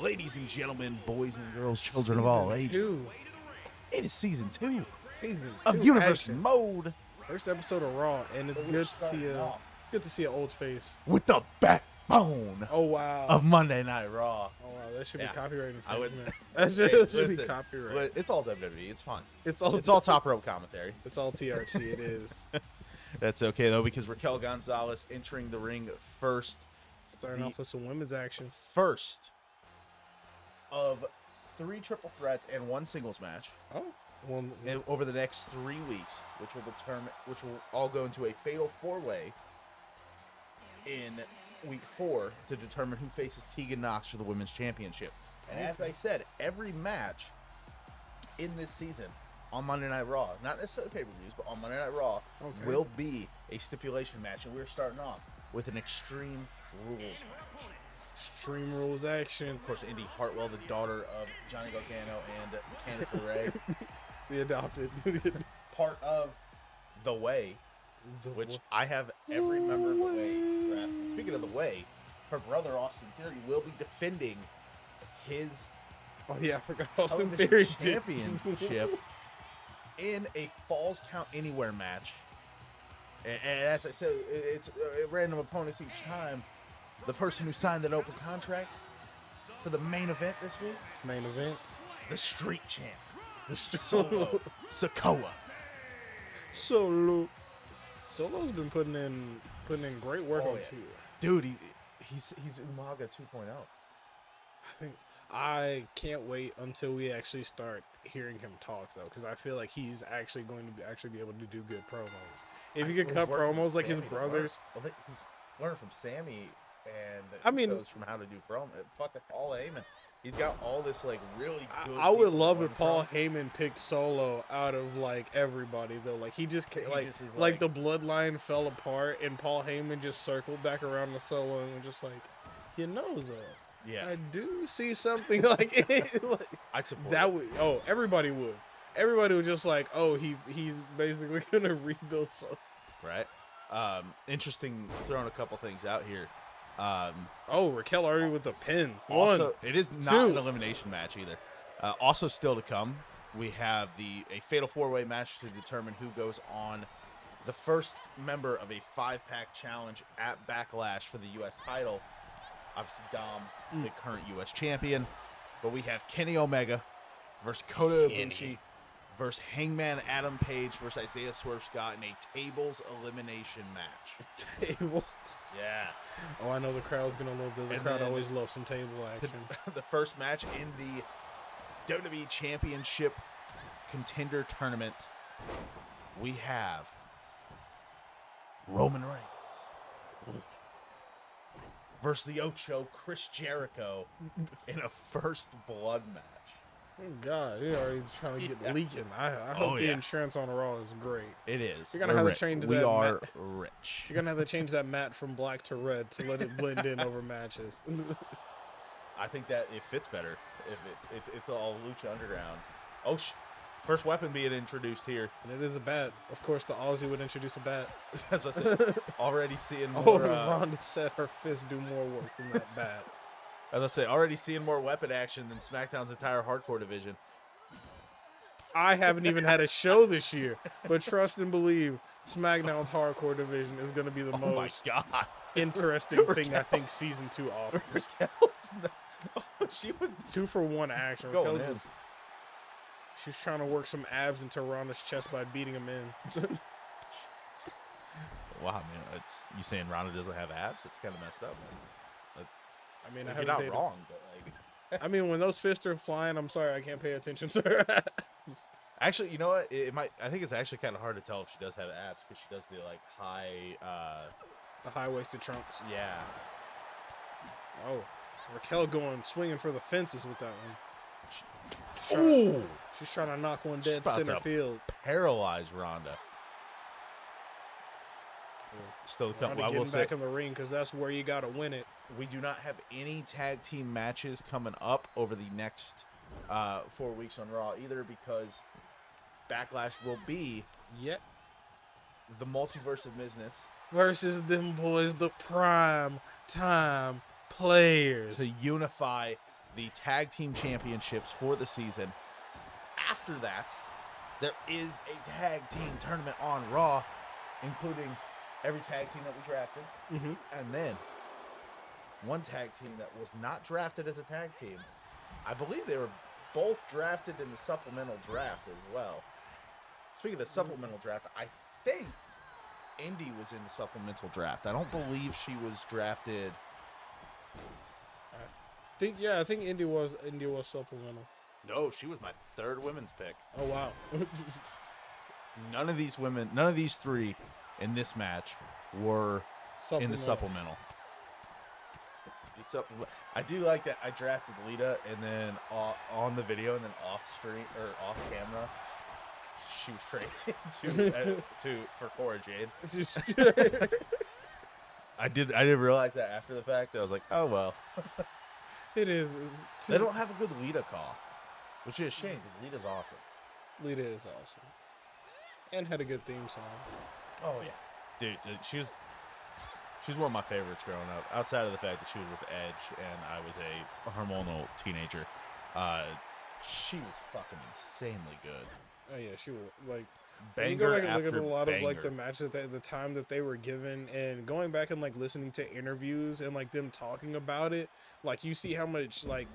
Ladies and gentlemen, boys and girls, children of all ages. It is season 2 of Universe action. Mode. First episode of Raw, and it's good to see an old face With the backbone Oh wow! of Monday Night Raw. Oh wow! That should Yeah. be copyright I would- infringement. That should be copyright. But it's all WWE. It's fun. It's all It's all top rope commentary. It's all TRC. It is. That's okay, though, because Raquel Gonzalez entering the ring first. Starting off with some women's action. First of 3 triple threats and 1 singles match. Oh, well, Over the next 3 weeks, which will all go into a fatal 4-way in week 4 to determine who faces Tegan Knox for the women's championship. And as I said, every match in this season on Monday Night Raw, not necessarily pay-per-views, but on Monday Night Raw, will be a stipulation match, and we're starting off with an Extreme Rules match. Extreme Rules action. Of course, Indi Hartwell, the daughter of Johnny Gargano and Candice LeRae, The adopted. part of The Way, which I have every member of The Way drafted. Speaking of The Way, her brother Austin Theory will be defending his Oh yeah, I forgot Austin television Theory championship in a Falls Count Anywhere match. And as I said, it's random opponents each time. The person who signed that open contract for the main event this week, Main events. the Street Champ, the Solo Sikoa. Solo's been putting in great work on two. Dude, he's Umaga 2.0. I think I can't wait until we actually start hearing him talk though, because I feel like he's actually going to be able to do good promos. If you could cut promos like his brothers, He's learned from Sammy, and I mean, knows from how to do promo. Fucking Paul Heyman, he's got all this like really good. I would people love to if learn Paul from. Heyman picked Solo out of like everybody though. Like he just He like just is like the bloodline fell apart and Paul Heyman just circled back around the Solo and was just like, though. Yeah, I do see something like it. Like, I'd support that it. would. Oh, everybody would. Everybody was just like, oh, he's basically gonna rebuild. So Right. Interesting. Throwing a couple things out here. oh, Raquel already with the pin. Also, One. it is not an elimination match either. Also, still to come, we have a fatal 4-way match to determine who goes on the first member of a 5-pack challenge at Backlash for the U.S. title. Obviously, Dom, the current U.S. champion. But we have Kenny Omega versus Kota Ibushi versus Hangman Adam Page versus Isiah Swerve Scott in a tables elimination match. Tables. Yeah. Oh, I know the crowd's gonna love that. The And crowd then- always loves some table action. The first match in the WWE Championship Contender Tournament, we have Roman Reigns versus the Ocho, Chris Jericho, in a first blood match. Oh God, you're already trying to get Yeah. leaking. I hope the yeah. insurance on Raw is great. It is. You're gonna We're have to rich. change We that are mat. rich. You're gonna have to change that mat from black to red to let it blend in over matches. I think that it fits better if it's all Lucha Underground. Oh, first weapon being introduced here. And it is a bat. Of course, the Aussie would introduce a bat. As I said, already seeing Oh, more. Ronda said her fist do more work than that bat. As I say, already seeing more weapon action than SmackDown's entire hardcore division. I haven't even had a show this year, but trust and believe, SmackDown's hardcore division is going to be the Oh my most God. interesting thing I think season 2 offers. She was 2-for-1 action. Going Raquel in. was- She was trying to work some abs into Ronda's chest by beating him in. wow, man. You saying Ronda doesn't have abs? It's kind of messed up, man. I mean, You're not wrong, but like. I mean, when those fists are flying, I'm sorry, I can't pay attention to her abs. Actually, you know what? It might. I think it's actually kind of hard to tell if she does have abs because she does the like high. The high-waisted trunks. Yeah. Oh, Raquel swinging for the fences with that one. Ooh. She's trying to knock one dead about center to field. Paralyze Ronda. Still, Ronda I will getting say back in the ring because that's where you got to win it. we do not have any tag team matches coming up over the next 4 weeks on Raw either because Backlash will be Yep. the multiverse of business Versus them boys, the prime time players. to unify the tag team championships for the season. After that, there is a tag team tournament on Raw, including every tag team that we drafted. And then one tag team that was not drafted as a tag team. I believe they were both drafted in the supplemental draft as well. Speaking of the supplemental draft, I think Indi was in the supplemental draft. I don't believe she was drafted. I think Indi was supplemental. No, she was my third women's pick. Oh wow. None of these three in this match were in the supplemental. I do like that I drafted Lita, and then on the video, and then off stream or off camera, she was traded for Cora Jade. I didn't realize that after the fact. I was like, oh well. It is. They don't have a good Lita call, which is a shame because Lita's awesome. Lita is awesome, and had a good theme song. Oh yeah, dude, she's one of my favorites growing up. Outside of the fact that she was with Edge and I was a hormonal teenager, she was fucking insanely good. Oh yeah, she was like. Banger you go back and after look at a lot banger. of like the matches that the time that they were given, and going back and like listening to interviews and like them talking about it, like you see how much like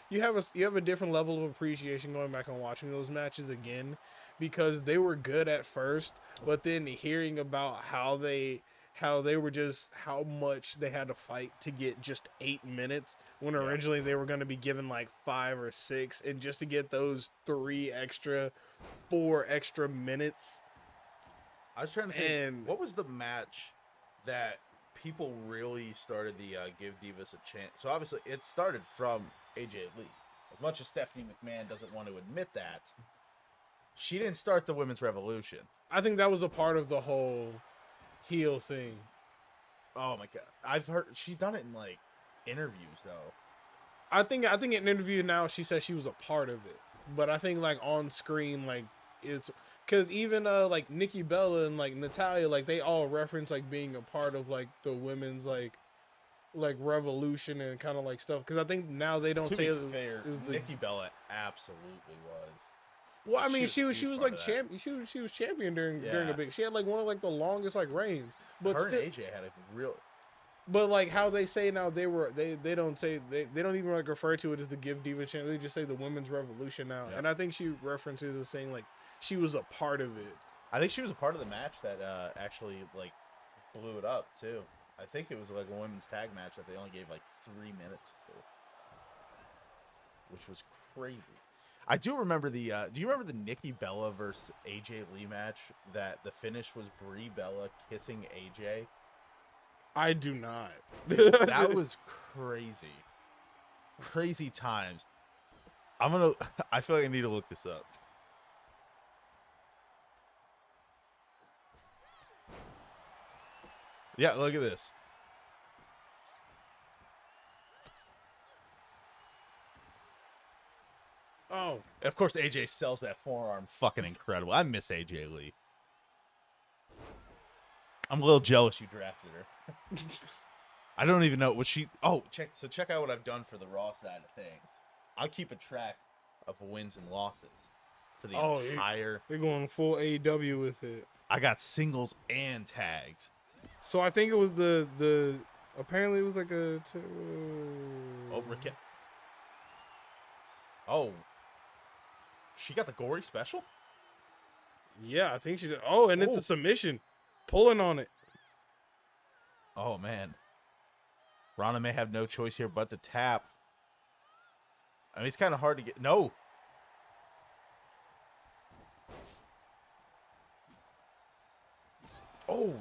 you have a different level of appreciation going back and watching those matches again, because they were good at first, but then hearing about how they were just how much they had to fight to get just 8 minutes when originally they were going to be given like 5 or 6, and just to get those 4 extra minutes. I was trying to think, what was the match that people really started the Give Divas a chance? So obviously it started from AJ Lee. As much as Stephanie McMahon doesn't want to admit that, she didn't start the Women's Revolution. I think that was a part of the whole heel thing. Oh my god, I've heard she's done it in like interviews though. I think in an interview now she says she was a part of it, but I think like on screen like it's because even like Nikki Bella and like Natalya, like they all reference like being a part of like the women's like revolution and kind of like stuff, because I think now they don't say it was Nikki Bella absolutely was. Well, I mean, she was like champion. She was champion during a big. She had like one of like the longest like reigns. But her and AJ had a real. But like how they say now they don't say they don't even like refer to it as the Give Diva channel. They just say the Women's Revolution now. Yeah. And I think she references as saying like she was a part of it. I think she was a part of the match that actually like blew it up too. I think it was like a women's tag match that they only gave like 3 minutes to, which was crazy. I do remember do you remember the Nikki Bella versus AJ Lee match that the finish was Brie Bella kissing AJ? I do not. That was crazy. Crazy times. I feel like I need to look this up. Yeah, look at this. Oh. Of course, AJ sells that forearm. Fucking incredible. I miss AJ Lee. I'm a little jealous you drafted her. I don't even know. Was she... Oh, check out what I've done for the Raw side of things. I'll keep a track of wins and losses for the entire... You're going full AEW with it. I got singles and tags. So I think it was the apparently it was like a... Oh, Raquel. Oh. She got the gory special? Yeah, I think she did. Oh, and it's a submission. Pulling on it. Oh, man. Ronda may have no choice here but to tap. I mean, it's kind of hard to get... No. Oh,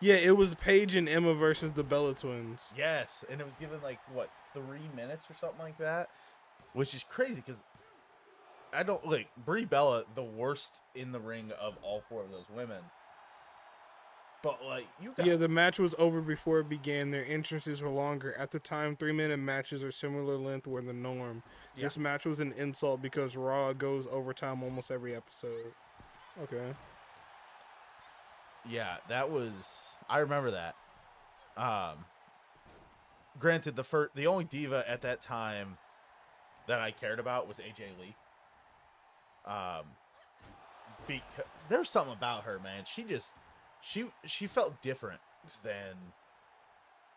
yeah, it was Paige and Emma versus the Bella Twins. Yes, and it was given, like, what, 3 minutes or something like that? Which is crazy, because I don't... Like, Brie Bella, the worst in the ring of all 4 of those women. But, like, you got... Yeah, the match was over before it began. Their entrances were longer. At the time, 3-minute matches or similar length were the norm. Yeah. This match was an insult because Raw goes overtime almost every episode. Okay. Yeah, that was... I remember that. Granted, the only diva at that time that I cared about was AJ Lee. Because there's something about her, man. She felt different than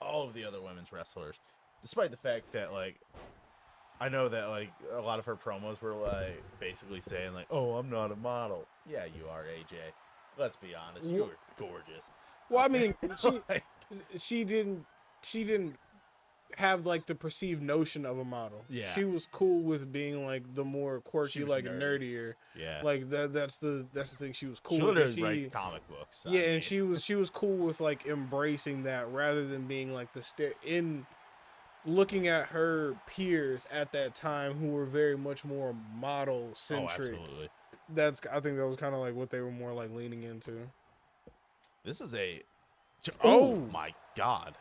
all of the other women's wrestlers, despite the fact that like I know that like a lot of her promos were like basically saying like, "Oh, I'm not a model." Yeah, you are, AJ. Let's be honest, you were gorgeous. Well, I mean, she didn't have like the perceived notion of a model. Yeah. She was cool with being like the more quirky, like nerdier. Yeah. Like that's the thing. She was cool She with. literally writes comic books. Yeah, and she was cool with like embracing that rather than being like in looking at her peers at that time who were very much more model centric. Oh, absolutely. I think that was kind of like what they were more like leaning into. This is a Oh my god.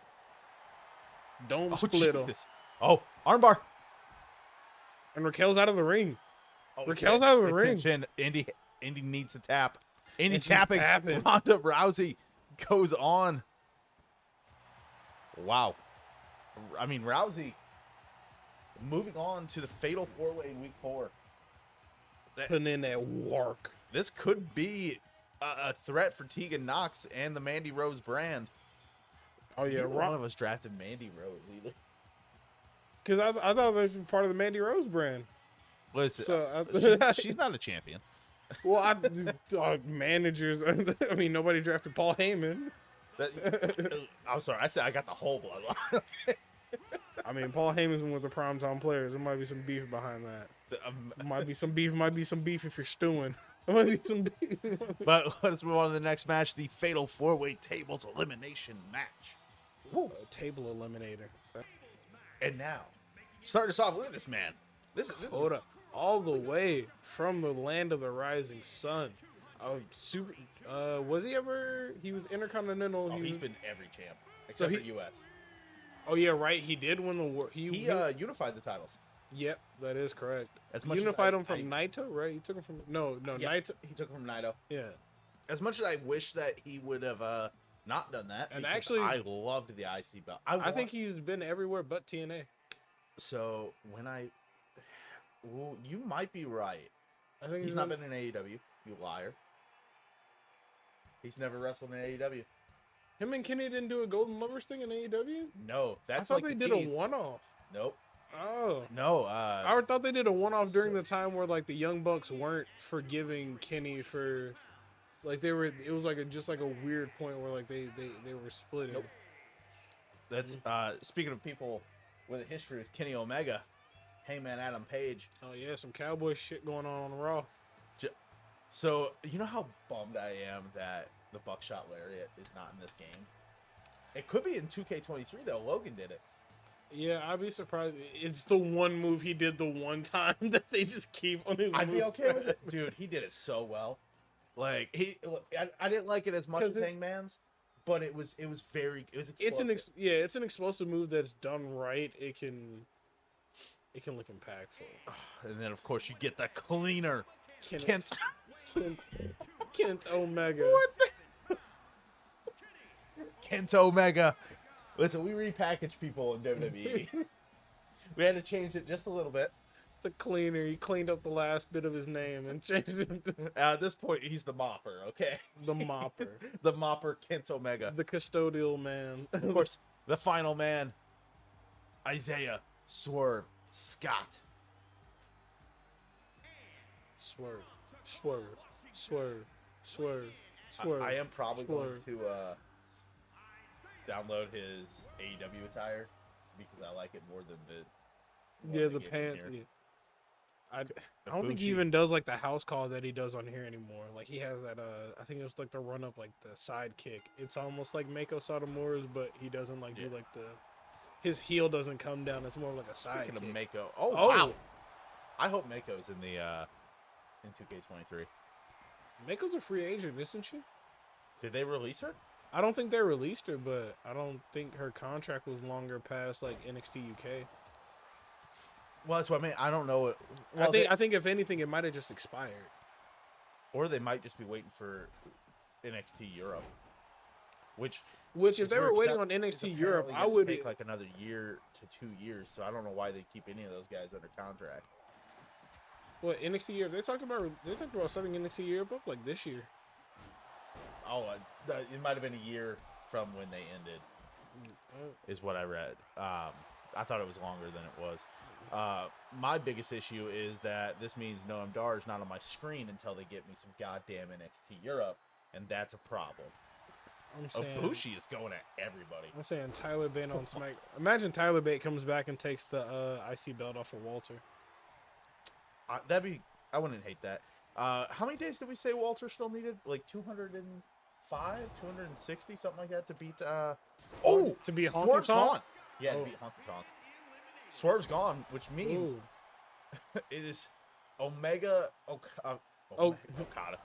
Don't split her. Oh, armbar. And Raquel's out of the ring. Oh, Raquel's out of the ring. Indi needs to tap. Indi's tapping. Ronda Rousey goes on. Wow. I mean, Rousey moving on to the Fatal 4-Way in Week 4. Putting in that work. This could be a threat for Tegan Knox and the Mandy Rose brand. Oh, yeah. None of us drafted Mandy Rose either. Because I thought that was part of the Mandy Rose brand. Listen, she's not a champion. Well, managers. I mean, nobody drafted Paul Heyman. I'm sorry. I said I got the whole bloodline. I mean, Paul Heyman's one of the primetime players. There might be some beef behind that. Might be some beef if you're stewing. There might be some beef. But let's move on to the next match, the Fatal 4-Way Tables Elimination match. Woo. A table eliminator. And now, start us off. Look at this man. This Hold up. All the way from the land of the rising sun. Was he ever? He was Intercontinental. He's been every champ except for U.S. Oh yeah, right. He did win the war. He unified the titles. Yep, that is correct. As much unified him from Naito, right? He took him from Naito. He took him from Naito. Yeah. As much as I wish that he would have not done that, and actually, I loved the IC belt. I think he's been everywhere but TNA. So you might be right. I think he's not been in AEW. You liar. He's never wrestled in AEW. Him and Kenny didn't do a Golden Lovers thing in AEW? No, that's I thought they did a one-off. Nope. Oh. No. I thought they did a one-off during the time where like the Young Bucks weren't forgiving Kenny for, like they were. It was like just like a weird point where like they were splitting. Nope. That's speaking of people with a history with Kenny Omega, Hangman Adam Page. Oh yeah, some cowboy shit going on Raw. So you know how bummed I am that the Buckshot Lariat is not in this game. It could be in 2K23 though. Logan did it. Yeah, I'd be surprised. It's the one move he did the one time that they just keep on his. I'd be okay with it, dude. He did it so well. Like I didn't like it as much as Hangman's, but it was explosive. It's an explosive move that's done right. It can look impactful. And then of course you get that cleaner. Kent Omega. What the? Kent Omega. Listen, we repackaged people in WWE. We had to change it just a little bit. The cleaner. He cleaned up the last bit of his name and changed it. At this point, he's the mopper, okay? The mopper. The mopper, Kent Omega. The custodial man. Of course, the final man, Isiah, Swerve, Scott. Swerve. I am probably going to download his AEW attire because I like it more than the pants. Yeah. I don't think he even does like the house call that he does on here anymore. Like he has that I think it was like the run up, like the sidekick. It's almost like Mako Satomura's, but he doesn't like do like his heel doesn't come down. It's more like a sidekick. Speaking of Mako, wow! I hope Mako's in the in 2K23. Mako's a free agent, isn't she? Did they release her? I don't think they released her, but I don't think her contract was longer past like NXT UK. Well, that's what I mean. I don't know. Well, I think if anything, it might have just expired, or they might just be waiting for NXT Europe, which Which, if It's they were weird 'cause waiting that on is NXT Europe, apparently I gonna would. take like another year to 2 years. So I don't know why they keep any of those guys under contract. What, NXT Europe? They talked about starting NXT Europe up like this year. Oh, it might have been a year from when they ended, is what I read. I thought it was longer than it was. My biggest issue is that this means Noam Dar is not on my screen until they get me some goddamn NXT Europe, and that's a problem. I'm saying Ibushi is going at everybody. I'm saying Tyler Bate on Smack. Imagine Tyler Bate comes back and takes the IC belt off of Walter. I wouldn't hate that. How many days did we say Walter still needed? Like 205, 260, something like that to beat. To be Swerve's Honky Tonk? gone. Yeah, to beat Honky Tonk. Swerve's gone, which means it is Omega. Okada.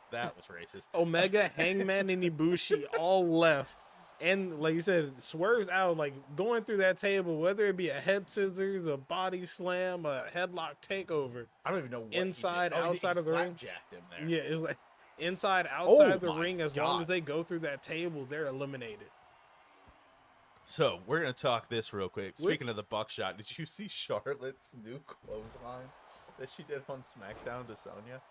That was racist. Omega, Hangman, and Ibushi all left. And like you said, Swerve's out, like going through that table, whether it be a head scissors, a body slam, a headlock takeover. I don't even know what inside, he did. outside of the ring. Flapjacked him there. Yeah, it's like inside, outside of the my ring. As God. long as they go through that table, they're eliminated. So we're gonna talk this real quick. Speaking of the buckshot, did you see Charlotte's new clothesline that she did on SmackDown to Sonya?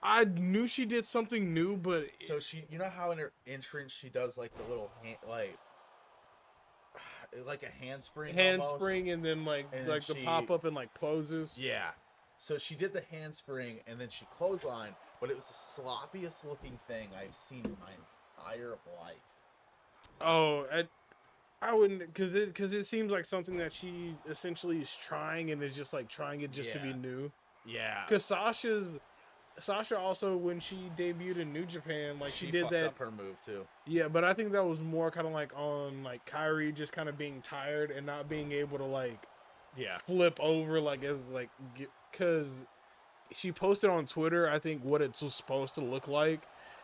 I knew she did something new, but So she, you know how in her entrance she does like the little hand, like a handspring, and then like And the she- pop up and like closes. Yeah. So she did the handspring and then she clotheslined, but it was the sloppiest looking thing I've seen in my entire life. Oh, I wouldn't, because it seems like something that she essentially is trying and is just like trying it just to be Yeah. new. Yeah. Because Sasha also, when she debuted in New Japan, like she did fucked that. up her move too. Yeah, but I think that was more kind of like on like Kyrie just kind of being tired and not being able to like flip over because she posted on Twitter, I think, what it's supposed to look like.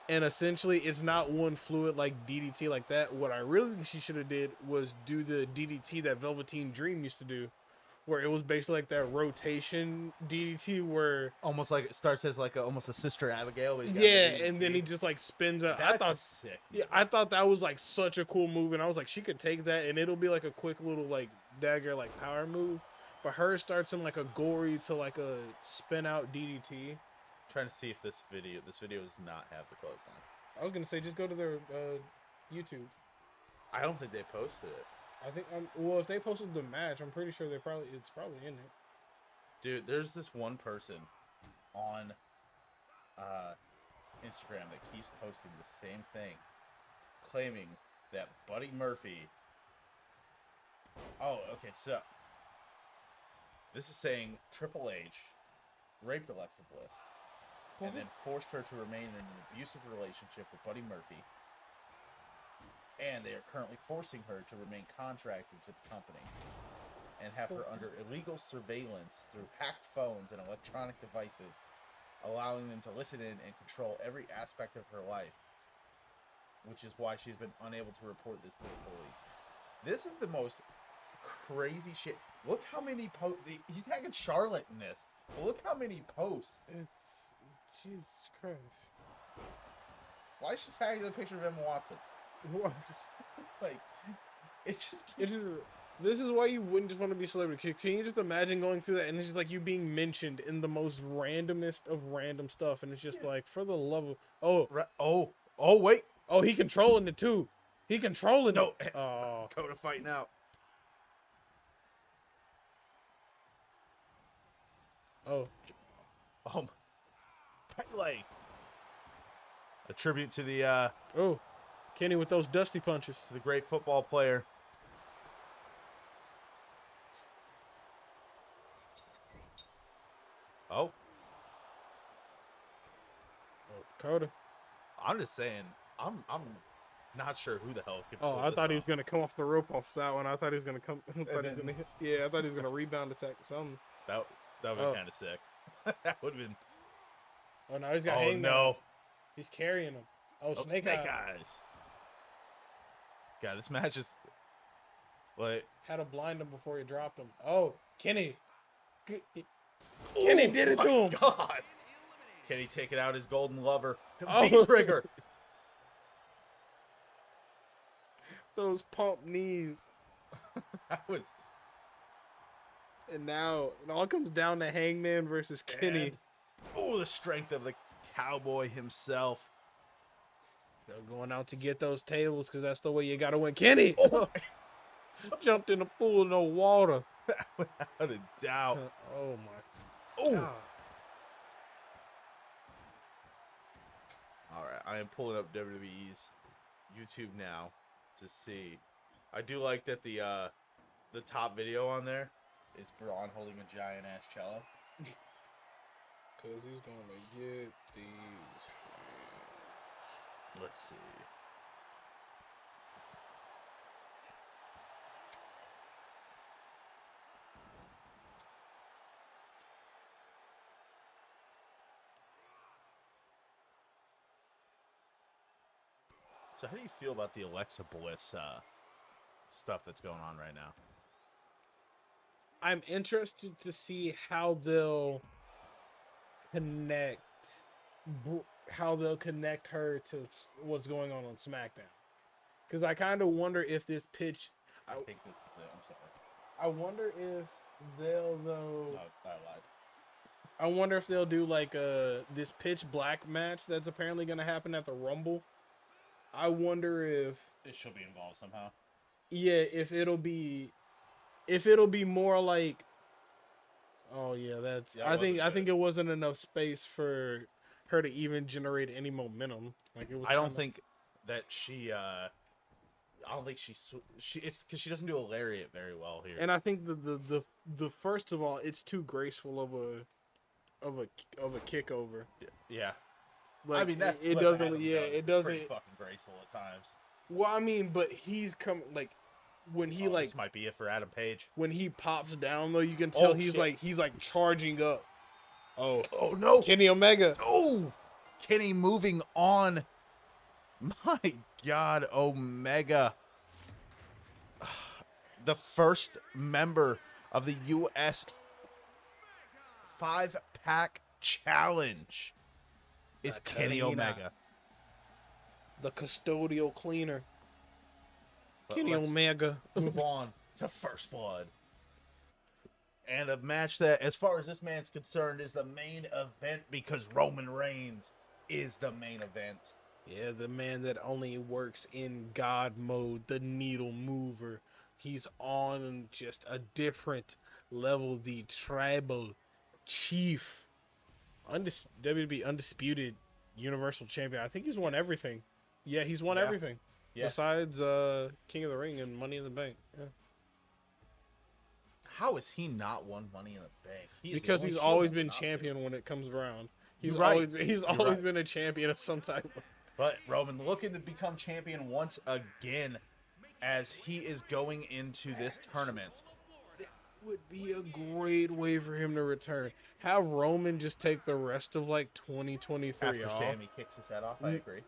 And essentially, it's not one fluid like DDT like that. What I really think she should have did was do the DDT that Velveteen Dream used to do, where it was basically like that rotation DDT where Almost like it starts as like almost a Sister Abigail. But and then he just like spins out. I thought sick. Yeah, I thought that was like such a cool move, and I was like, she could take that, and it'll be like a quick little like dagger like power move. But hers starts in like a gory to like a spin out DDT. Trying to see if this video does not have the clothesline. I was gonna say just go to their YouTube. I don't think they posted it. I think well, if they posted the match, I'm pretty sure it's probably in it. Dude, there's this one person on Instagram that keeps posting the same thing, claiming that Buddy Murphy. Oh, okay, so this is saying Triple H raped Alexa Bliss and then forced her to remain in an abusive relationship with Buddy Murphy. And they are currently forcing her to remain contracted to the company and have her under illegal surveillance through hacked phones and electronic devices, allowing them to listen in and control every aspect of her life, which is why she's been unable to report this to the police. This is the most crazy shit. Look how many posts. He's tagging Charlotte in this. But look how many posts. Jesus Christ. Why is she tagging the picture of Emma Watson? Like, it's just... This is why you wouldn't just want to be a celebrity. Can you just imagine going through that and it's just like you being mentioned in the most randomest of random stuff, and it's just like, for the love of... Oh, wait. Oh, he controlling it too. He controlling it. Oh. Kota fighting out. Oh. Like, a tribute to the... Kenny with those dusty punches. To the great football player. Kota. I'm just saying, I'm not sure who the hell could. I thought he was gonna come off the rope off that one. I thought he was gonna come. I thought he was gonna rebound attack or something. That would be kind of sick. That would have been. Oh no, he's got Hangman. No, he's carrying him. Snake Eyes. God, this match is. Like, had to blind him before he dropped him. Oh, Kenny. Kenny did it to him. God. Kenny taking out his golden lover. Trigger. Those pump knees. That was. And now it all comes down to Hangman versus Kenny. Oh, the strength of the cowboy himself. They're going out to get those tables because that's the way you got to win. Kenny jumped in the pool of no water. Without a doubt. Oh, my Oh. God. All right, I am pulling up WWE's YouTube now to see. I do like that the top video on there is Braun holding a giant ass cello. Because he's going to get these. Let's see. So how do you feel about the Alexa Bliss stuff that's going on right now? I'm interested to see how they'll connect her to what's going on SmackDown. Because I kind of wonder if this pitch. I think this is it. I'm sorry. I wonder if they'll though. No, I lied. I wonder if they'll do like this pitch black match that's apparently going to happen at the Rumble. I wonder if she'll be involved somehow. Yeah, if it'll be more like. Oh yeah, that's. Yeah, I think it wasn't enough space for her to even generate any momentum. Like it was. I don't think that she. I don't think it's because she doesn't do a lariat very well here. And I think the first of all, it's too graceful of a kick over. Yeah. Like, I mean, that it doesn't. Yeah, it doesn't. Pretty fucking graceful at times. Well, I mean, but he's come like when he this might be it for Adam Page. When he pops down though, you can tell he's shit. like charging up. Oh no, Kenny Omega. Oh, Kenny moving on. My God, Omega, the first member of the U.S. 5-pack challenge. Is Kenny Omega. The custodial cleaner. Kenny Omega. Move on to First Blood. And a match that, as far as this man's concerned, is the main event because Roman Reigns is the main event. Yeah, the man that only works in God mode, the needle mover. He's on just a different level, the tribal chief. WWE undisputed Universal Champion. I think he's won everything. Yeah, he's won everything. Yeah. Besides King of the Ring and Money in the Bank. Yeah. How has he not won Money in the Bank? Because he's always been champion when it comes around. He's always been a champion of some type. But Roman looking to become champion once again as he is going into this tournament. Would be a great way for him to return. Have Roman just take the rest of like 2023 after off. Sammy kicks his head off. I agree.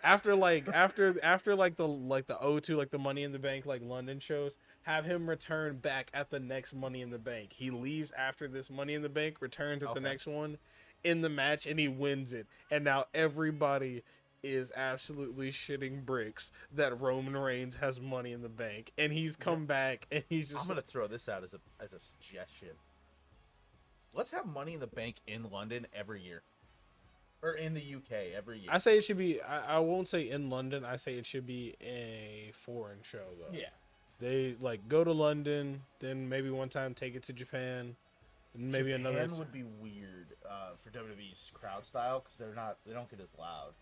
After the O2, like the Money in the Bank, like London shows, have him return back at the next Money in the Bank. He leaves after this Money in the Bank, returns at the next one in the match, and he wins it. And now everybody is absolutely shitting bricks that Roman Reigns has Money in the Bank, and he's come back, and he's just. I'm gonna throw this out as a suggestion. Let's have Money in the Bank in London every year, or in the UK every year. I say it should be. I won't say in London. I say it should be a foreign show though. Yeah. They like go to London, then maybe one time take it to Japan, and maybe Japan another. would be weird for WWE's crowd style because they don't get as loud.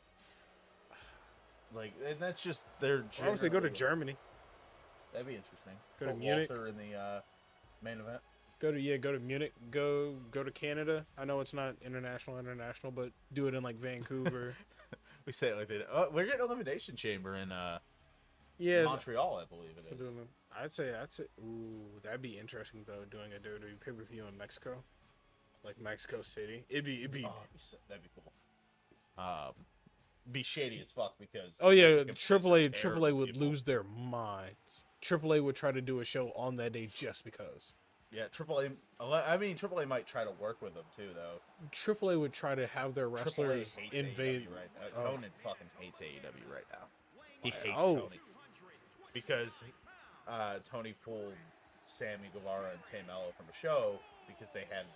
Like, and that's just their. I would say go to Germany. That'd be interesting. Go to Munich. Walter in the main event. Go to Munich. Go to Canada. I know it's not international, but do it in like Vancouver. We say it like that. Oh, we're getting Elimination Chamber in Montreal, I believe it is. I'd say. Ooh, that'd be interesting though. Doing a WWE pay-per-view in Mexico, like Mexico City. It'd be. That'd be cool. Be shady as fuck because AAA would lose their minds. AAA would try to do a show on that day just because. Yeah, AAA might try to work with them too, though. AAA would try to have their wrestlers invade. Right now. Conan fucking hates AEW right now. He hates Tony. because Tony pulled Sammy Guevara and Tay Mello from a show because they had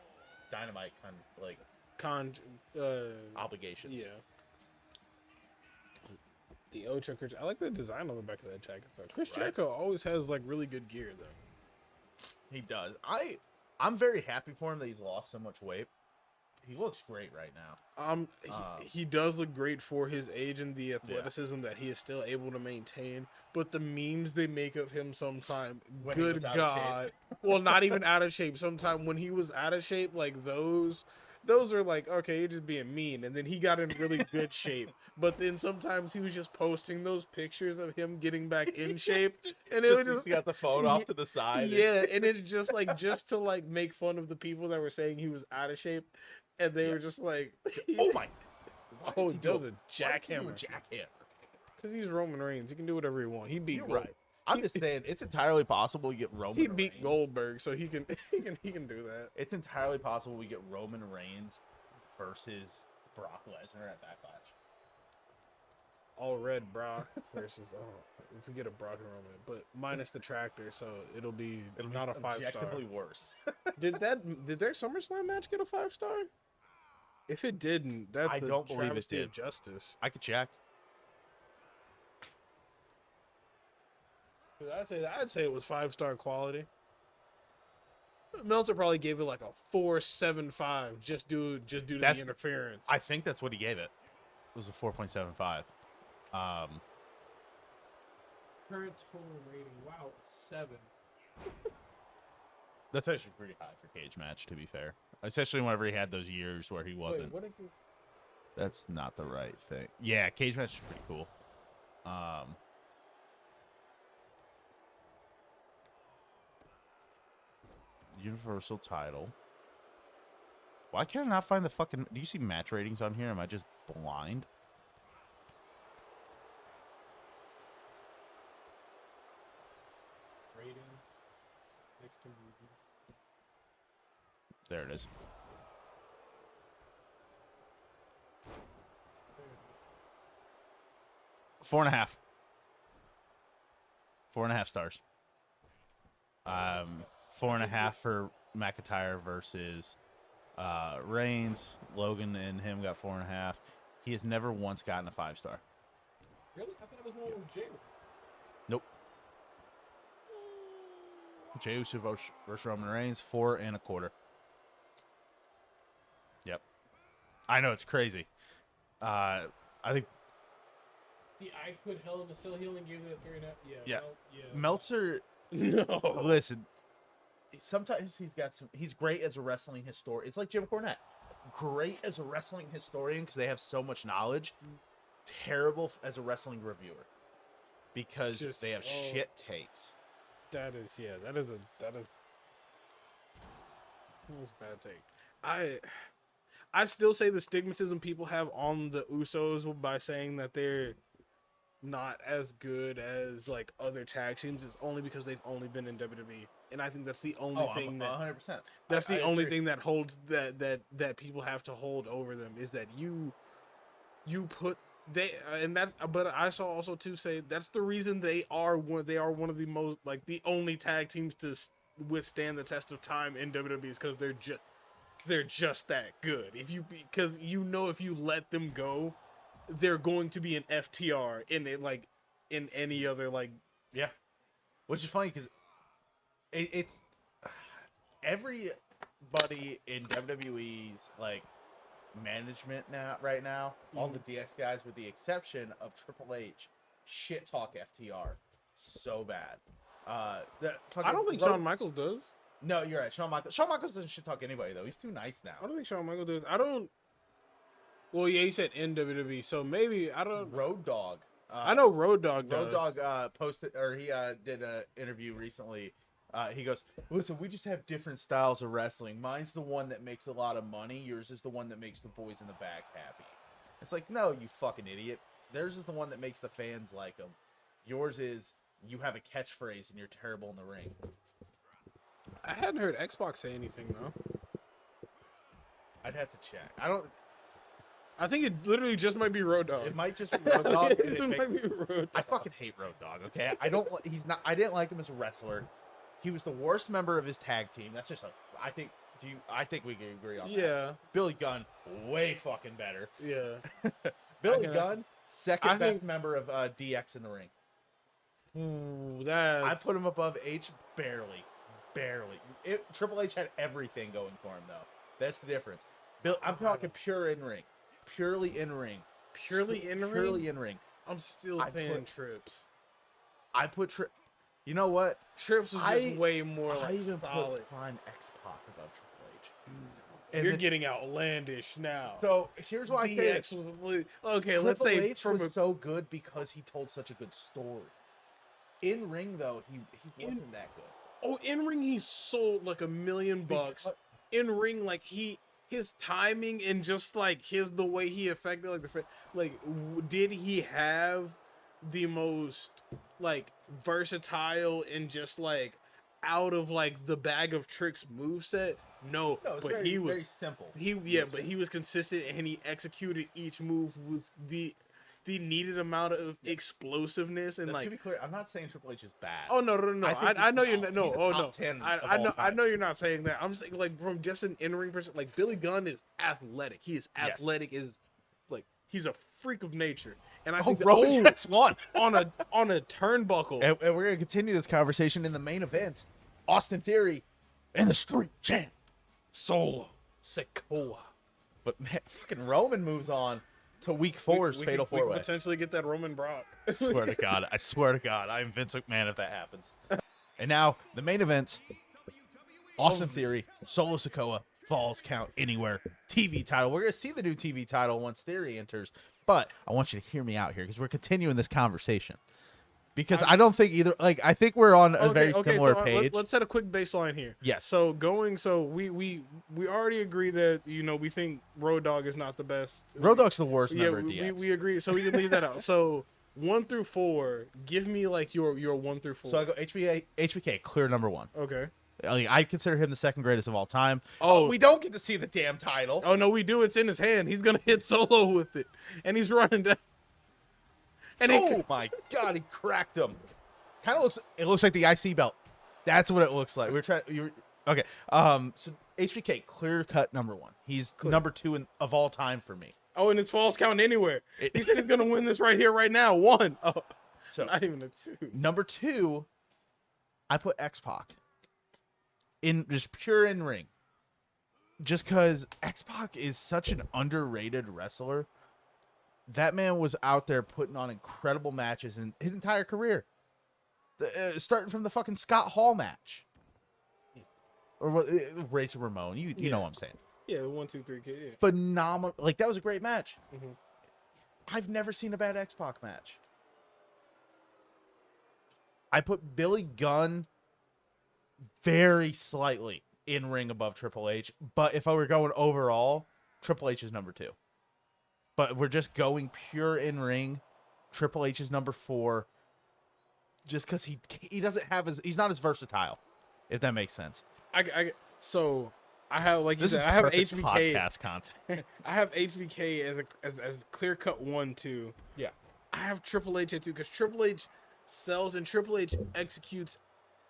Dynamite obligations. Yeah. The Ocho Chris, I like the design on the back of that jacket though. Chris Jericho always has like really good gear though. He does. I'm very happy for him that he's lost so much weight. He looks great right now. He does look great for his age and the athleticism that he is still able to maintain. But the memes they make of him sometime, good God. Well, not even out of shape. Sometime when he was out of shape, like those are like, okay, you're just being mean. And then he got in really good shape. But then sometimes he was just posting those pictures of him getting back in shape. And it was just got the phone off to the side. Yeah, and it's just like just to like make fun of the people that were saying he was out of shape. And they were just like, oh my. Oh, that was a jackhammer. Jackhammer. Because he's Roman Reigns. He can do whatever he wants. He beat Goldberg. Right. I'm just saying, it's entirely possible we get Roman He beat Reigns. Goldberg, so he can do that. It's entirely possible we get Roman Reigns versus Brock Lesnar at Backlash. All red Brock versus, if we get a Brock and Roman, but minus the tractor, so it'll be not a 5-star. Objectively worse. Did their SummerSlam match get a 5-star? If it didn't, that's I don't believe it did. Justice. I could check. I'd say it was 5-star quality. Meltzer probably gave it like a 4.75 just due to the interference. I think that's what he gave it. It was a 4.75. Current total rating, wow, 7. That's actually pretty high for cage match, to be fair. Especially whenever he had those years where he wasn't. Wait, what is this? That's not the right thing. Yeah, cage match is pretty cool. Universal title. Why can't I not find the fucking... Do you see match ratings on here? Am I just blind? Ratings next to movies. There it is. There it is. 4.5. 4.5 stars. 4.5 for McIntyre versus Reigns. Logan and him got 4.5. He has never once gotten a 5-star. Really? I thought it was more with Jay. Nope. Jey Uso versus Roman Reigns, 4.25. Yep. I know, it's crazy. I think The I Quit Hell in the Cell Healing gave it a 3.5. Yeah. Yeah. Meltzer. No. Listen, sometimes he's great as a wrestling historian. It's like Jim Cornette. Great as a wrestling historian because they have so much knowledge. Terrible as a wrestling reviewer because they have shit takes. That is a bad take. I still say the stigmatism people have on the Usos by saying that they're not as good as like other tag teams is only because they've only been in WWE, and I think that's the only thing that 100%. that's the only thing that holds that people have to hold over them is that you put they and that's but I saw also too say that's the reason they are one of the most like the only tag teams to withstand the test of time in WWE is because they're just that good. Because if you let them go, they're going to be an FTR in any other Yeah, which is funny because it's everybody in WWE's management right now, all the DX guys with the exception of Triple H, shit talk FTR so bad. I don't think Shawn Michaels does. No, you're right. Shawn Michaels doesn't shit talk anybody though. He's too nice now. I don't think Shawn Michaels does. Well, yeah, he said in WWE, so maybe I don't. Road Dogg. I know Road Dogg does. Road Dogg posted, or he did an interview recently. He goes, "Listen, we just have different styles of wrestling. Mine's the one that makes a lot of money. Yours is the one that makes the boys in the back happy." It's like, no, you fucking idiot. Theirs is the one that makes the fans like them. Yours is you have a catchphrase and you're terrible in the ring. I hadn't heard Xbox say anything though. I'd have to check. I don't. I think it literally just might be Road Dogg. It might just be Road Dogg. It just might be Road Dogg. I fucking hate Road Dogg. Okay, I don't. He's not. I didn't like him as a wrestler. He was the worst member of his tag team. That's just. I think. I think we can agree on that. Yeah. Billy Gunn, way fucking better. Yeah. Billy Gunn, second best member of DX in the ring. Ooh, that's... I put him above H barely. Triple H had everything going for him though. That's the difference. I'm talking pure in ring, purely in ring. I'm still saying Trips. I put You know what? Trips was just way more like even solid. Put Prime X-Pac above Triple H. And you're getting outlandish now. So here's why DX was okay. Let's Triple say H was so good because he told such a good story. In ring though, he wasn't that good. Oh, in ring he sold like $1 million. In ring, like his timing and just like the way he affected did he have the most like versatile and just like out of like the bag of tricks moveset? No, but he was very simple. But he was consistent and he executed each move with the needed amount of explosiveness and to be clear, I'm not saying Triple H is bad. Oh no. I know you're not. No, he's oh top no. 10 I know you're not saying that. I'm saying like from just an in-ring person, like Billy Gunn is athletic. He is athletic. Is like he's a freak of nature. And I think that's one on a turnbuckle. And we're gonna continue this conversation in the main event. Austin Theory and the Street Champ Solo Sikoa. But man, fucking Roman moves on to week 4's Fatal 4-Way. We could potentially get that Roman Brock. I swear to God, I'm Vince McMahon if that happens. And now the main event: Austin Theory, Solo Sikoa, Falls Count Anywhere TV title. We're gonna see the new TV title once Theory enters, but I want you to hear me out here because we're continuing this conversation. Because I don't think either. Like I think we're on a very similar page. Let's set a quick baseline here. Yes. So we already agree that we think Road Dogg is not the best. Road Dogg's the worst member of DX. We agree. So we can leave that out. So 1 through 4, give me like your 1 through 4. So I go HBK, clear number 1. Okay. Like, I consider him the second greatest of all time. Oh, we don't get to see the damn title. Oh no, we do. It's in his hand. He's gonna hit Solo with it, and he's running down. And my God, he cracked him. It looks like the IC belt. That's what it looks like. Okay. So HBK, clear cut number 1. He's number 2 of all time for me. Oh, and it's Falls Count Anywhere. He said he's gonna win this right here, right now. 1. Oh, so not even a 2. Number 2, I put X-Pac. In just pure in ring. Just because X-Pac is such an underrated wrestler. That man was out there putting on incredible matches in his entire career. Starting from the fucking Scott Hall match. Or what? Rachel Ramon. You know what I'm saying. Yeah, 1, 2, 3, kid. Yeah. Phenomenal. Like, that was a great match. Mm-hmm. I've never seen a bad X-Pac match. I put Billy Gunn very slightly in ring above Triple H. But if I were going overall, Triple H is number 2. But we're just going pure in ring. Triple H is number 4. Just because he doesn't have he's not as versatile, if that makes sense. So I have, like you said, I have HBK podcast content. I have HBK as clear cut 1, 2. Yeah. I have Triple H at 2 because Triple H sells and Triple H executes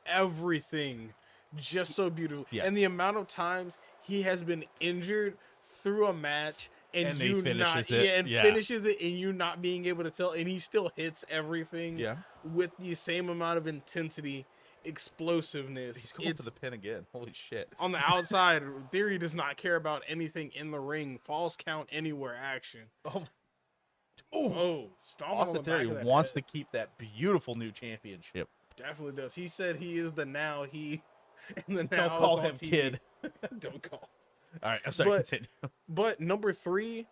everything just so beautiful. Yes. And the amount of times he has been injured through a match and you not finishes it and you not being able to tell, and he still hits everything with the same amount of intensity, explosiveness. He's going for the pin again. Holy shit. On the outside, Theory does not care about anything in the ring. Falls Count Anywhere action. Austin Theory wants to keep that beautiful new championship. Definitely does. He said he is the now. Don't call him TV. Kid. Don't call. All right, I'm sorry. Continue. But number 3,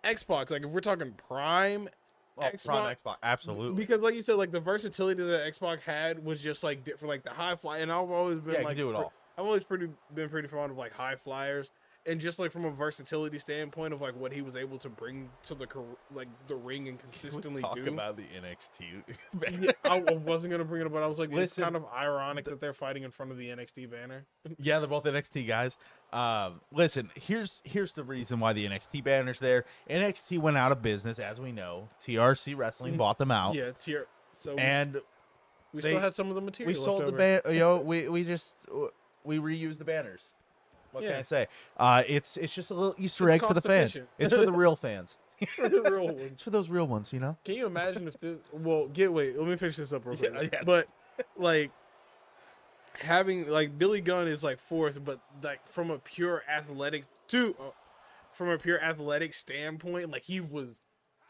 Xbox. Like if we're talking prime, Xbox, absolutely. Because like you said, like the versatility that Xbox had was just like different, like the high fly. And I've always been do it all. I've always been pretty fond of like high flyers. and just like from a versatility standpoint of like what he was able to bring to the ring and consistently Talk do. about the NXT. Yeah, I wasn't gonna bring it up, but I was like, it's Listen, kind of ironic that they're fighting in front of the NXT banner. Yeah, they're both NXT guys. Listen, here's the reason why the NXT banner's there. NXT went out of business, as we know. TRC Wrestling bought them out. Yeah, so and we still had some of the material. We sold left the over. ban. You know, we reused the banners. What can I say? It's just a little Easter egg for the fans. efficient. It's for the real fans. For the real ones. It's for those real ones, you know. Can you imagine if this? Well, wait. Let me finish this up real quick. Yes. But like having like Billy Gunn is like fourth, but like from a pure athletic standpoint, like he was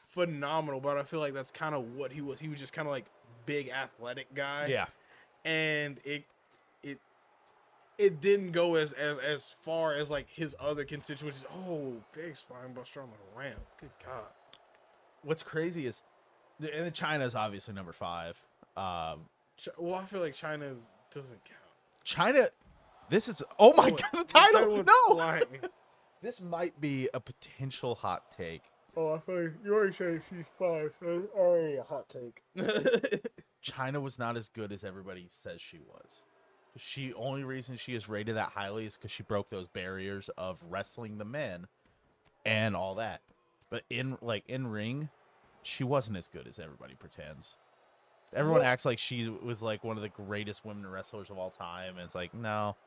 phenomenal. But I feel like that's kind of what he was. He was just kind of like big athletic guy. Yeah. And it didn't go as far as like his other constituents. Oh, big spine buster on the ramp. Good God. What's crazy is, and then China's obviously number 5. Well, I feel like China doesn't count. China, this is God, the title. No, flying. This might be a potential hot take. Oh, I thought you already said she's 5. That's already a hot take. China was not as good as everybody says she was. Only reason she is rated that highly is because she broke those barriers of wrestling the men and all that. But in ring, she wasn't as good as everybody pretends. Everyone acts like she was like one of the greatest women wrestlers of all time, and it's like, no.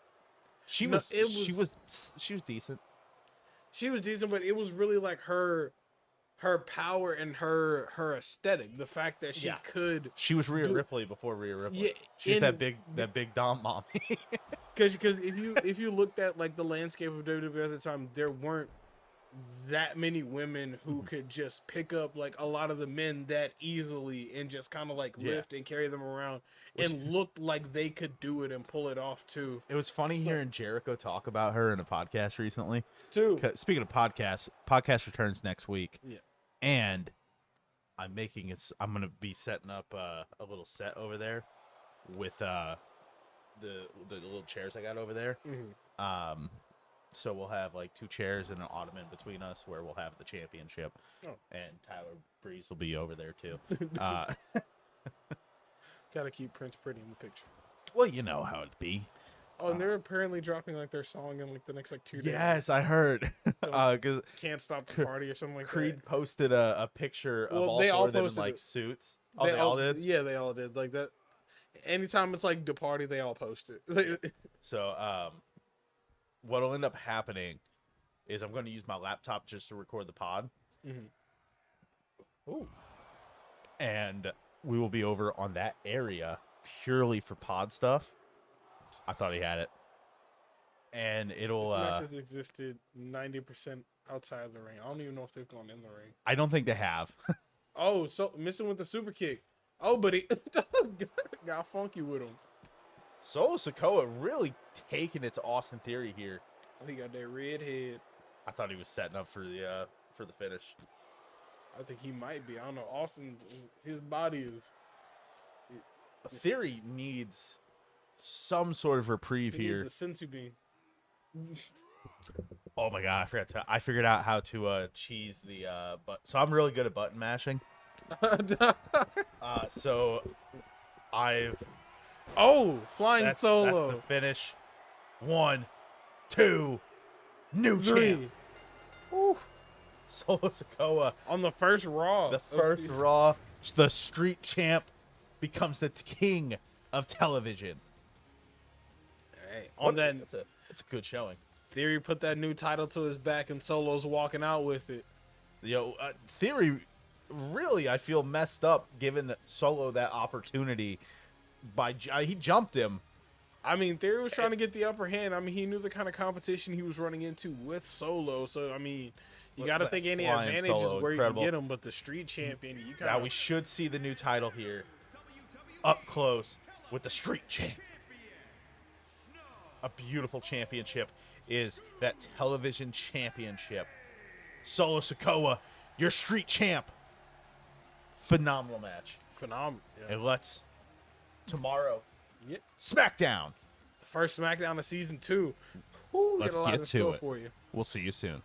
She was decent. She was decent, but it was really like her power and her aesthetic. The fact that she could. She was Rhea Ripley before Rhea Ripley. Yeah, She's that big Dom mommy. Because if you looked at like the landscape of WWE at the time, there weren't that many women who could just pick up like a lot of the men that easily and just kind of like lift and carry them around and looked like they could do it and pull it off too. It was funny hearing Jericho talk about her in a podcast recently. Too. Speaking of podcast returns next week. Yeah. And I'm gonna be setting up a little set over there with the little chairs I got over there. Mm-hmm. So we'll have like 2 chairs and an ottoman between us where we'll have the championship. Oh. And Tyler Breeze will be over there too. Gotta keep Prince Pretty in the picture. Well, you know how it'd be. Oh, and they're apparently dropping like their song in like the next like 2 days. Yes, I heard. Because Can't Stop the Party or something like Creed that. posted a picture of all 4 of them in like suits. Oh, they all did? Yeah, they all did. Like that. Anytime it's like the party, they all post it. So, what'll end up happening is I'm going to use my laptop just to record the pod. Mm-hmm. Ooh. And we will be over on that area purely for pod stuff. I thought he had it. And it'll... This match has existed 90% outside of the ring. I don't even know if they've gone in the ring. I don't think they have. Oh, so missing with the super kick. Oh, but he got funky with him. Solo Sikoa really taking it to Austin Theory here. Oh, he got that red head. I thought he was setting up for the finish. I think he might be. I don't know. Austin, his body is... Theory needs some sort of reprieve he here. needs a sensu bean. Oh my god, I figured out how to cheese the so I'm really good at button mashing. So I've flying solo. That's the finish. 1, 2, new 3. champ. Woo. Solo Sikoa On the first Raw. The first Raw, the street champ becomes the king of television. Hey, it's a good showing. Theory put that new title to his back and Solo's walking out with it. Theory really, I feel messed up giving Solo that opportunity. He jumped him. I mean, Theory was trying to get the upper hand. I mean, he knew the kind of competition he was running into with Solo. So, I mean, you got to take any advantages where incredible. You can get him. But the street champion, you kind Now of... we should see the new title here up close with the street champ. A beautiful championship is that television championship. Solo Sikoa, your street champ. Phenomenal match. Phenomenal. Yeah. And let's tomorrow. Yep. SmackDown. The first SmackDown of season 2. Ooh, we let's got a lot get in to store it. for you. We'll see you soon.